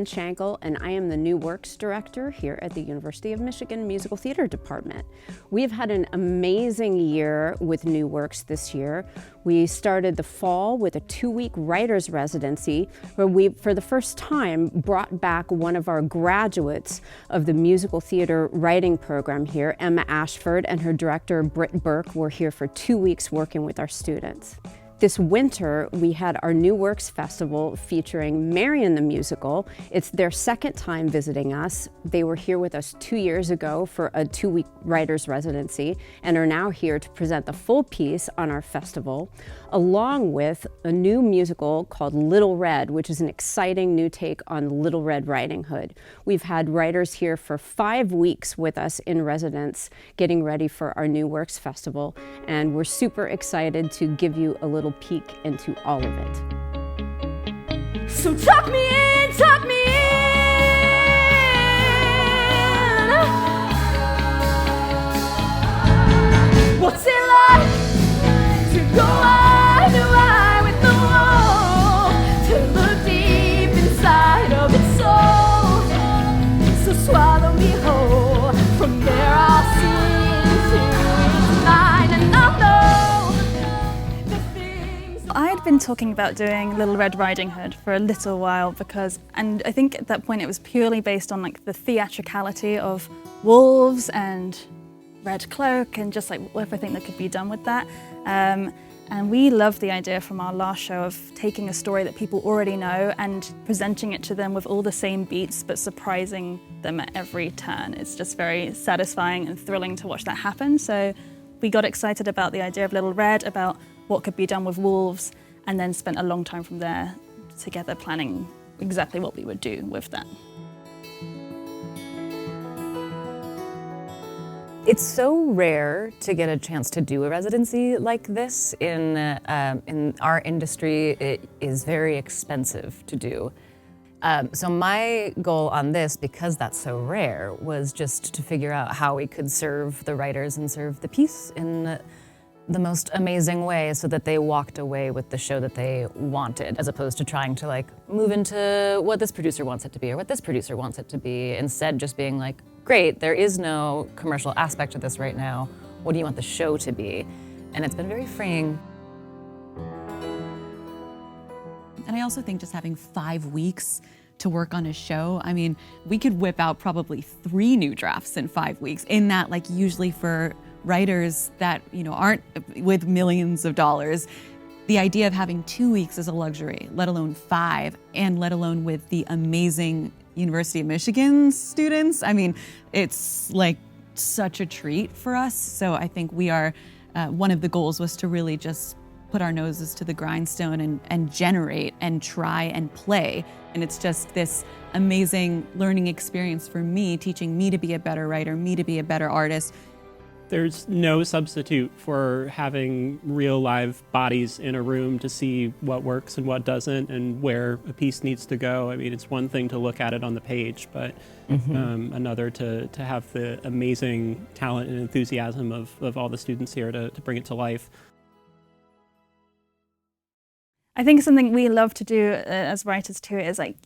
Shankle, and I am the New Works Director here at the University of Michigan Musical Theater Department. We've had an amazing year with New Works this year. We started the fall with a 2-week writer's residency where we, for the first time, brought back one of our graduates of the musical theater writing program here, Emma Ashford, and her director, Britt Burke, were here for 2 weeks working with our students. This winter, we had our New Works Festival featuring Marian the musical. It's their second time visiting us. They were here with us 2 years ago for a 2-week writer's residency and are now here to present the full piece on our festival, along with a new musical called Little Red, which is an exciting new take on Little Red Riding Hood. We've had writers here for 5 weeks with us in residence, getting ready for our New Works Festival, and we're super excited to give you a little peek into all of it. So tuck me in, tuck me in. What's it like to go eye to eye with the wall, to look deep inside of its soul? So swallow me whole, from there I'll see into its mind, and I'll know. I had been talking about doing Little Red Riding Hood for a little while and I think at that point it was purely based on like the theatricality of wolves and red cloak and just like everything that could be done with that. And we loved the idea from our last show of taking a story that people already know and presenting it to them with all the same beats but surprising them at every turn. It's just very satisfying and thrilling to watch that happen. So we got excited about the idea of Little Red, about what could be done with wolves, and then spent a long time from there together planning exactly what we would do with that. It's so rare to get a chance to do a residency like this. In our industry, it is very expensive to do. So my goal on this, because that's so rare, was just to figure out how we could serve the writers and serve the piece in the most amazing way so that they walked away with the show that they wanted, as opposed to trying to like move into what this producer wants it to be or what this producer wants it to be. Instead, just being like, great, there is no commercial aspect to this right now. What do you want the show to be? And it's been very freeing. And I also think just having 5 weeks to work on a show, I mean, we could whip out probably 3 new drafts in 5 weeks. In that, like usually for writers that aren't with millions of dollars, the idea of having 2 weeks is a luxury, let alone 5, and let alone with the amazing University of Michigan students. I mean, it's like such a treat for us. So I think we are, one of the goals was to really just put our noses to the grindstone and generate and try and play. And it's just this amazing learning experience for me, teaching me to be a better writer, me to be a better artist. There's no substitute for having real live bodies in a room to see what works and what doesn't and where a piece needs to go. I mean, it's one thing to look at it on the page, but another to have the amazing talent and enthusiasm of all the students here to bring it to life. I think something we love to do as writers too is like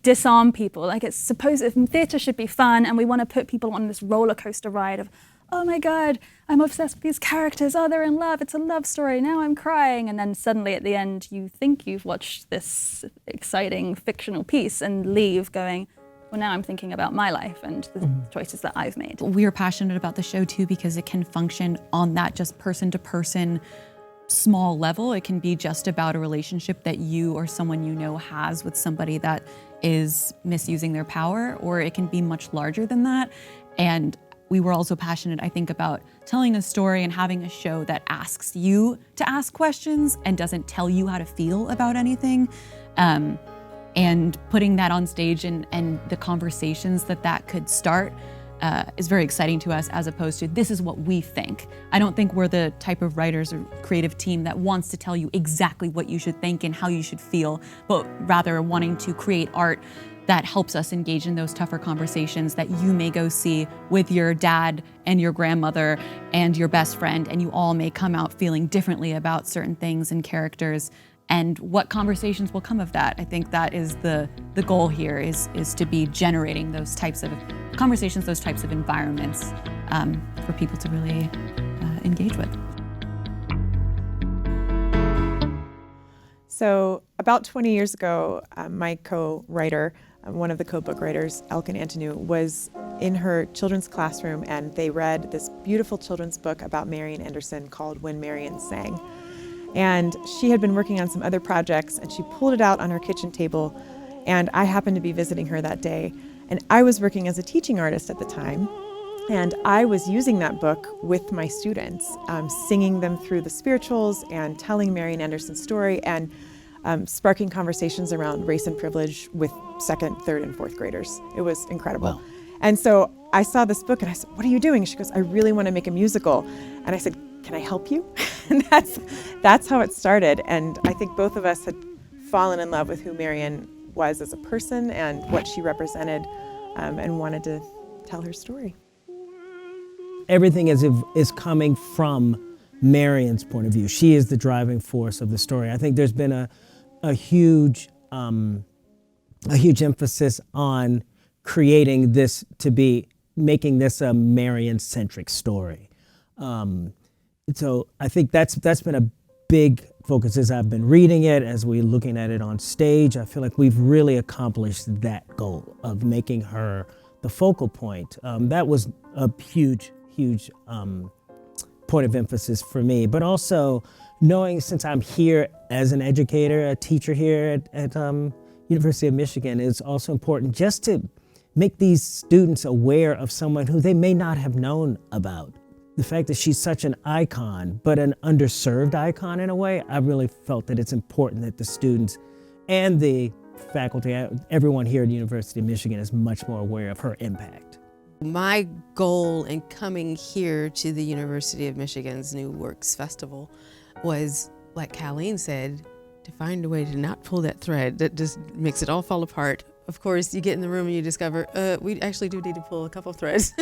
disarm people. Like it's supposed, theatre should be fun and we want to put people on this roller coaster ride of, oh my God, I'm obsessed with these characters. Oh, they're in love. It's a love story. Now I'm crying. And then suddenly at the end, you think you've watched this exciting fictional piece and leave going, well, now I'm thinking about my life and the choices that I've made. We're passionate about the show too because it can function on that just person-to-person small level. It can be just about a relationship that you or someone you know has with somebody that is misusing their power, or it can be much larger than that. And we were also passionate, I think, about telling a story and having a show that asks you to ask questions and doesn't tell you how to feel about anything. And putting that on stage and the conversations that could start is very exciting to us, as opposed to this is what we think. I don't think we're the type of writers or creative team that wants to tell you exactly what you should think and how you should feel, but rather wanting to create art that helps us engage in those tougher conversations that you may go see with your dad and your grandmother and your best friend, and you all may come out feeling differently about certain things and characters. and what conversations will come of that. I think that is the goal here is to be generating those types of conversations, those types of environments for people to really engage with. So about 20 years ago, my co-writer, one of the co-book writers, Elkin Antoniou, was in her children's classroom, and they read this beautiful children's book about Marian Anderson called When Marian Sang. And she had been working on some other projects, and she pulled it out on her kitchen table, and I happened to be visiting her that day. And I was working as a teaching artist at the time, and I was using that book with my students, singing them through the spirituals and telling Marian Anderson's story, and sparking conversations around race and privilege with second, third, and fourth graders. It was incredible. Wow. And so I saw this book and I said, "What are you doing?" She goes, "I really want to make a musical." And I said, "Can I help you?" And that's how it started. And I think both of us had fallen in love with who Marian was as a person and what she represented, and wanted to tell her story. Everything is coming from Marian's point of view. She is the driving force of the story. I think there's been a huge emphasis on creating this to be, making this a Marian-centric story. So I think that's been a big focus as I've been reading it, as we're looking at it on stage. I feel like we've really accomplished that goal of making her the focal point. That was a huge point of emphasis for me, but also knowing, since I'm here as an educator, a teacher here at University of Michigan, it's also important just to make these students aware of someone who they may not have known about. The fact that she's such an icon, but an underserved icon in a way, I really felt that it's important that the students and the faculty, everyone here at the University of Michigan is much more aware of her impact. My goal in coming here to the University of Michigan's New Works Festival was, like Caleen said, to find a way to not pull that thread that just makes it all fall apart. Of course, you get in the room and you discover, we actually do need to pull a couple of threads.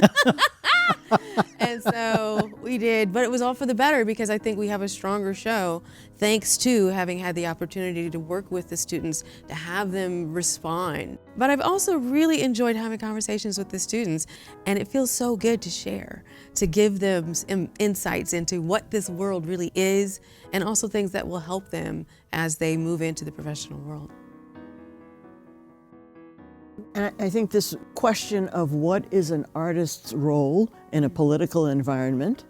And so we did, but it was all for the better because I think we have a stronger show thanks to having had the opportunity to work with the students, to have them respond. But I've also really enjoyed having conversations with the students, and it feels so good to share, to give them insights into what this world really is, and also things that will help them as they move into the professional world. And I think this question of what is an artist's role in a political environment,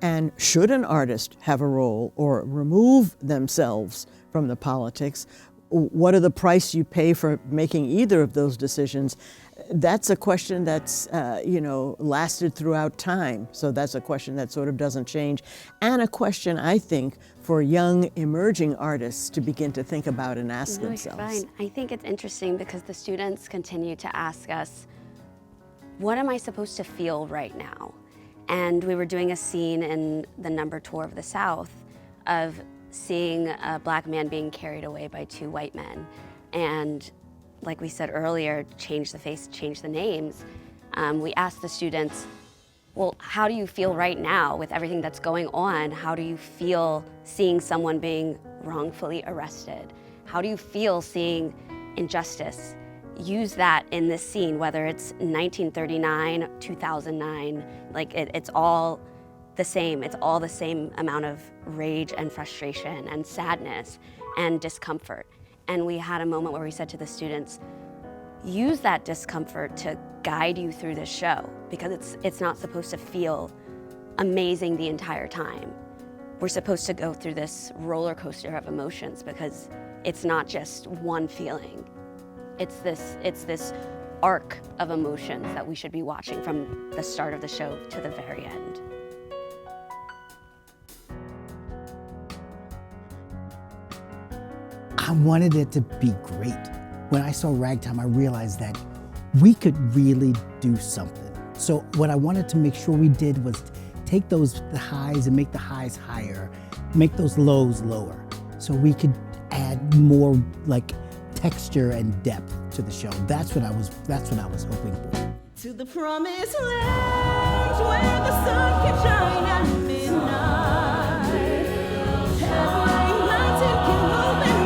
and should an artist have a role or remove themselves from the politics, what are the price you pay for making either of those decisions? That's a question that's lasted throughout time. So that's a question that sort of doesn't change, and a question I think for young emerging artists to begin to think about and ask themselves. Fine. I think it's interesting because the students continue to ask us, what am I supposed to feel right now? And we were doing a scene in the number tour of the South of seeing a black man being carried away by two white men. And like we said earlier, change the face, change the names. We asked the students, well, how do you feel right now with everything that's going on? How do you feel seeing someone being wrongfully arrested? How do you feel seeing injustice? Use that in this scene, whether it's 1939, 2009, it's all the same. It's all the same amount of rage and frustration and sadness and discomfort. And we had a moment where we said to the students, use that discomfort to guide you through this show, because it's not supposed to feel amazing the entire time. We're supposed to go through this roller coaster of emotions because it's not just one feeling. It's this arc of emotions that we should be watching from the start of the show to the very end. I wanted it to be great. When I saw Ragtime, I realized that we could really do something. So what I wanted to make sure we did was take the highs and make the highs higher, make those lows lower, so we could add more texture and depth to the show. That's what I was hoping for. To the promised land where the sun can shine at midnight. As light can move and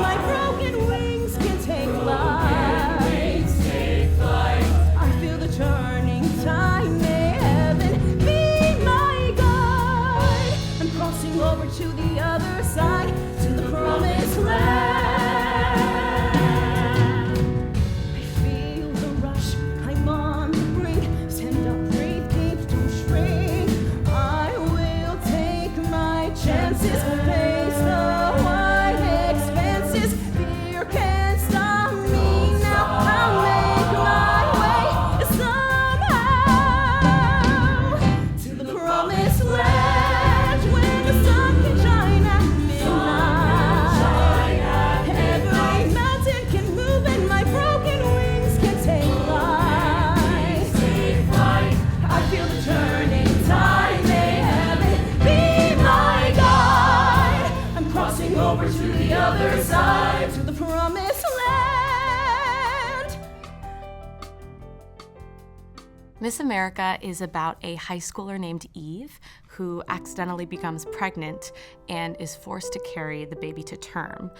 Miss America is about a high schooler named Eve who accidentally becomes pregnant and is forced to carry the baby to term.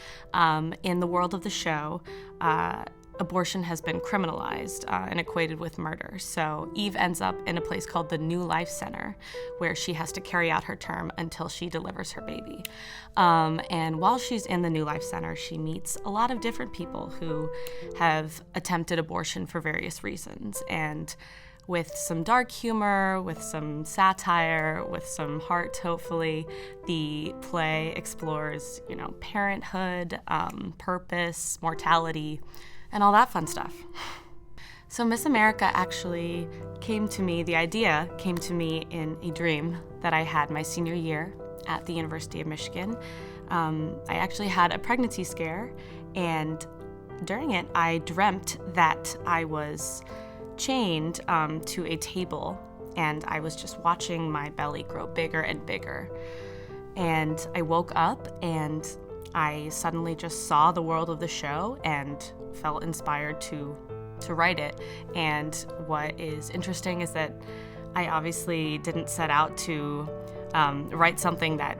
In the world of the show, abortion has been criminalized and equated with murder. So Eve ends up in a place called the New Life Center, where she has to carry out her term until she delivers her baby. And while she's in the New Life Center, she meets a lot of different people who have attempted abortion for various reasons. And with some dark humor, with some satire, with some heart, hopefully, the play explores, parenthood, purpose, mortality, and all that fun stuff. So Miss America actually the idea came to me in a dream that I had my senior year at the University of Michigan. I actually had a pregnancy scare, and during it, I dreamt that I was chained to a table, and I was just watching my belly grow bigger and bigger. And I woke up and I suddenly just saw the world of the show and felt inspired to write it. And what is interesting is that I obviously didn't set out to write something that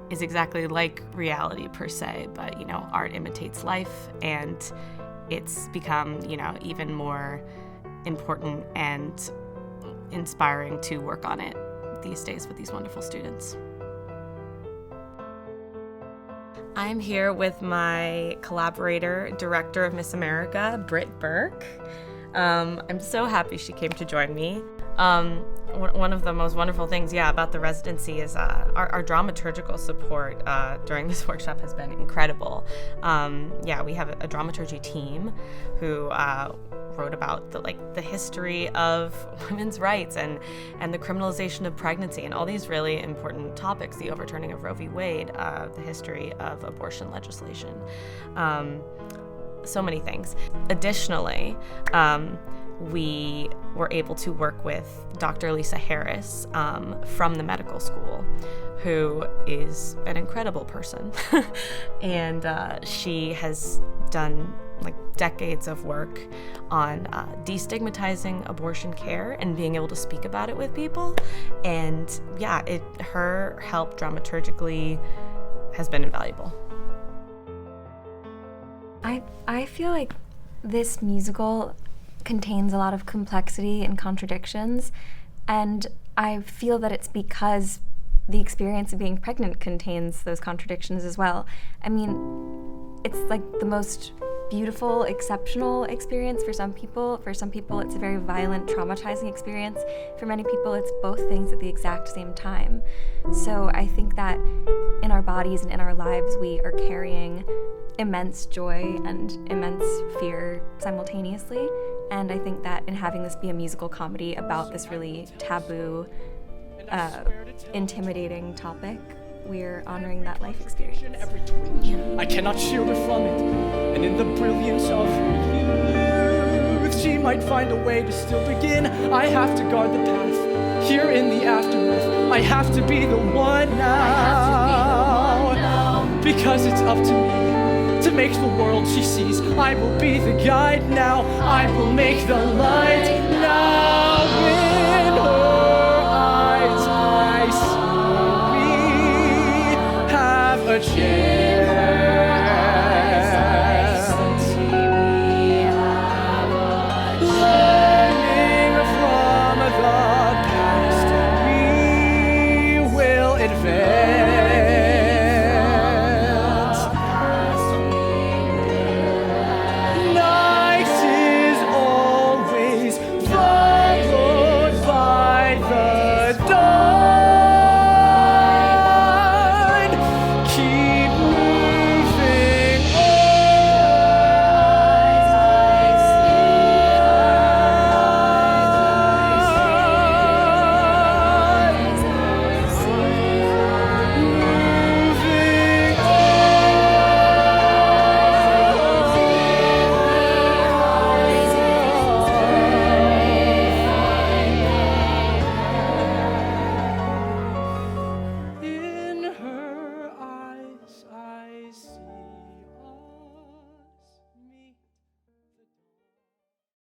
is exactly like reality per se, but art imitates life, and it's become even more important and inspiring to work on it these days with these wonderful students. I'm here with my collaborator, director of Miss America, Britt Burke. I'm so happy she came to join me. One of the most wonderful things, about the residency is our dramaturgical support during this workshop has been incredible. We have a dramaturgy team who wrote about the history of women's rights and the criminalization of pregnancy and all these really important topics, the overturning of Roe v. Wade, the history of abortion legislation, so many things. Additionally, we were able to work with Dr. Lisa Harris from the medical school, who is an incredible person. And she has done decades of work on destigmatizing abortion care and being able to speak about it with people. And her help dramaturgically has been invaluable. I feel like this musical contains a lot of complexity and contradictions, and I feel that it's because the experience of being pregnant contains those contradictions as well. I mean, it's the most beautiful, exceptional experience for some people. For some people, it's a very violent, traumatizing experience. For many people, it's both things at the exact same time. So I think that in our bodies and in our lives, we are carrying immense joy and immense fear simultaneously. And I think that in having this be a musical comedy about this really taboo, intimidating topic, we're honoring that life experience. I cannot shield her from it, and in the brilliance of her youth, she might find a way to still begin. I have to guard the path, here in the aftermath. I have to be the one now, because it's up to me to make the world she sees. I will be the guide now, I will make the light